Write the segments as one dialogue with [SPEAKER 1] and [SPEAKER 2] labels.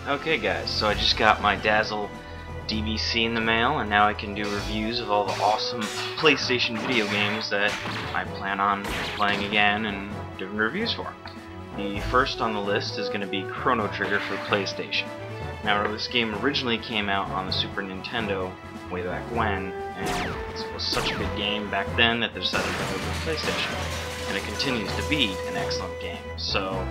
[SPEAKER 1] Okay guys, so I just got my Dazzle DVC in the mail, and now I can do reviews of all the awesome PlayStation video games that I plan on playing again and doing reviews for. The first on the list is going to be Chrono Trigger for PlayStation. Now, this game originally came out on the Super Nintendo way back when, and it was such a good game back then that they decided to bring it to PlayStation. And it continues to be an excellent game. So,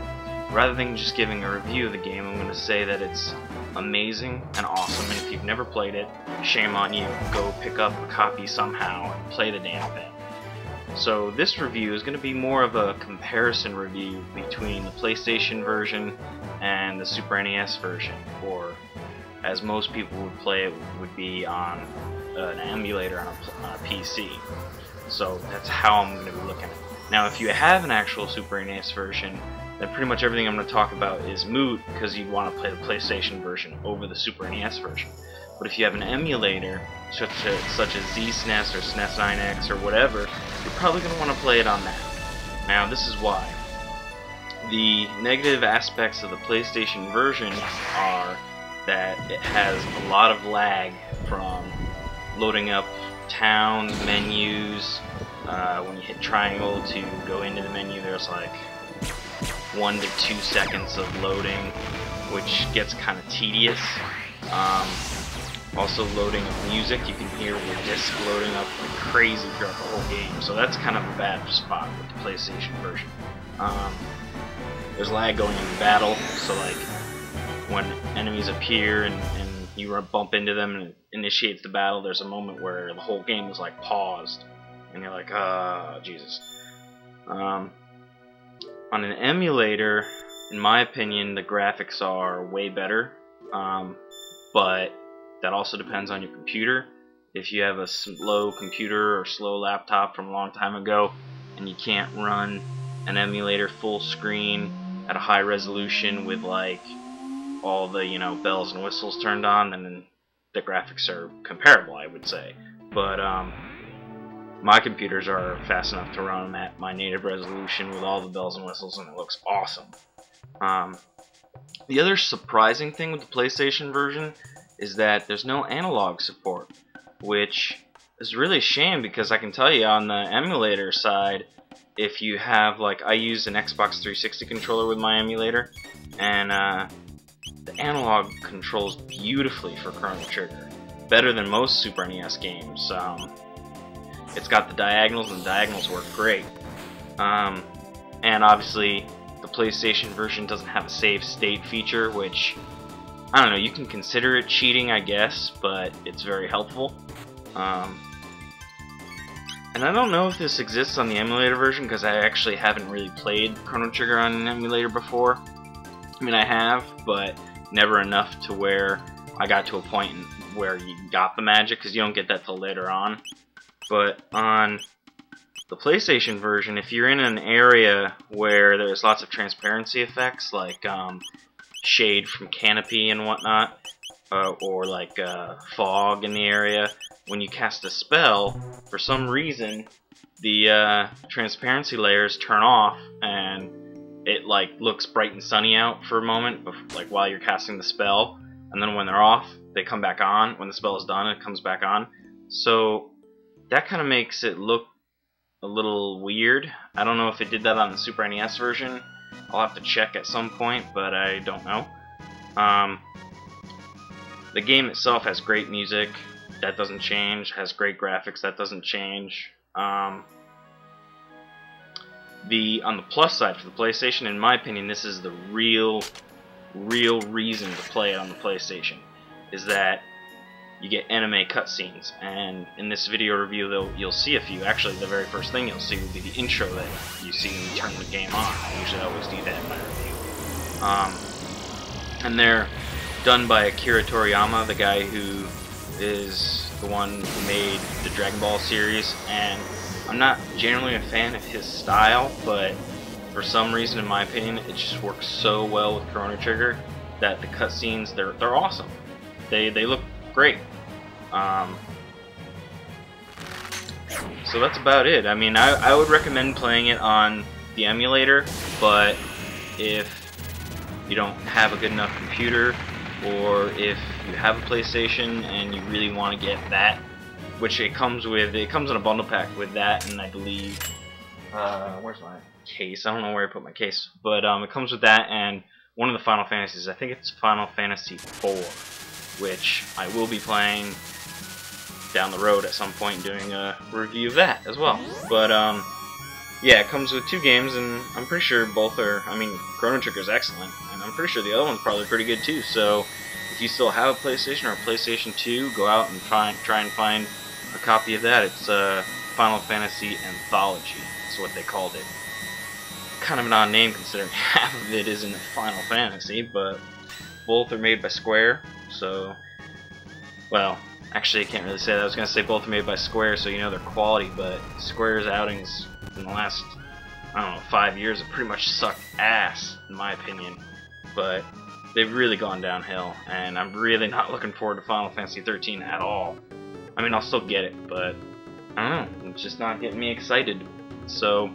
[SPEAKER 1] rather than just giving a review of the game, I'm going to say that it's amazing and awesome, and if you've never played it, shame on you. Go pick up a copy somehow and play the damn thing. So this review is going to be more of a comparison review between the PlayStation version and the Super NES version, or as most people would play it would be on an emulator on a PC. So that's how I'm going to be looking at it. Now if you have an actual Super NES version, then pretty much everything I'm going to talk about is moot because you want to play the PlayStation version over the Super NES version. But if you have an emulator, such as ZSNES or SNES 9X or whatever, you're probably going to want to play it on that. Now this is why. The negative aspects of the PlayStation version are that it has a lot of lag from loading up towns, menus. When you hit triangle to go into the menu, there's like 1 to 2 seconds of loading, which gets kind of tedious. Also loading of music, you can hear your disc loading up like crazy throughout the whole game, so that's kind of a bad spot with the PlayStation version. There's lag going into battle, so like when enemies appear and you bump into them and it initiates the battle, there's a moment where the whole game is like paused, and you're like, Jesus. On an emulator, in my opinion, the graphics are way better, but that also depends on your computer. If you have a slow computer or slow laptop from a long time ago and you can't run an emulator full screen at a high resolution with like all the bells and whistles turned on, then the graphics are comparable, I would say. But my computers are fast enough to run them at my native resolution with all the bells and whistles, and it looks awesome. The other surprising thing with the PlayStation version is that there's no analog support, which is really a shame because I can tell you on the emulator side, if you have, like, I use an Xbox 360 controller with my emulator, and the analog controls beautifully for Chrono Trigger, better than most Super NES games. It's got the diagonals, and the diagonals work great. And obviously, the PlayStation version doesn't have a save state feature, which, I don't know, you can consider it cheating, I guess, but it's very helpful. And I don't know if this exists on the emulator version, because I actually haven't really played Chrono Trigger on an emulator before. I mean, I have, but never enough to where I got to a point where you got the magic, because you don't get that till later on. But on the PlayStation version, if you're in an area where there's lots of transparency effects, like shade from canopy and whatnot, or like fog in the area, when you cast a spell, for some reason the transparency layers turn off and it like looks bright and sunny out for a moment, like while you're casting the spell, and then when they're off they come back on. When the spell is done, it comes back on. So that kind of makes it look a little weird. I don't know if it did that on the Super NES version. I'll have to check at some point, but I don't know. The game itself has great music. That doesn't change. Has great graphics. That doesn't change. On the plus side for the PlayStation, in my opinion, this is the real reason to play it on the PlayStation, is that you get anime cutscenes, and in this video review you'll see a few. Actually, the very first thing you'll see will be the intro that you see when you turn the game on. I usually always do that in my review. And they're done by Akira Toriyama, the guy who is the one who made the Dragon Ball series, and I'm not generally a fan of his style, but for some reason, in my opinion, it just works so well with Chrono Trigger that the cutscenes, they're awesome. They look great. So that's about it. I mean, I would recommend playing it on the emulator, but if you don't have a good enough computer, or if you have a PlayStation and you really want to get that, which it comes in a bundle pack with that, and I believe, where's my case? I don't know where I put my case, but it comes with that and one of the Final Fantasies. I think it's Final Fantasy IV, which I will be playing down the road at some point, doing a review of that as well. But yeah, it comes with 2 games, and I'm pretty sure both are, I mean, Chrono Trigger is excellent, and I'm pretty sure the other one's probably pretty good too. So if you still have a PlayStation or a PlayStation 2, go out and try and find a copy of that. It's Final Fantasy Anthology. That's what they called it. Kind of an odd name considering half of it isn't Final Fantasy, but both are made by Square, so, well, actually I can't really say that. I was going to say both are made by Square, so you know their quality, but Square's outings in the last, I don't know, 5 years have pretty much sucked ass, in my opinion, but they've really gone downhill, and I'm really not looking forward to Final Fantasy 13 at all. I mean, I'll still get it, but I don't know, it's just not getting me excited. So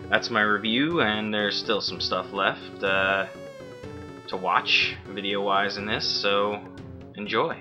[SPEAKER 1] that's my review, and there's still some stuff left to watch video-wise in this, so enjoy.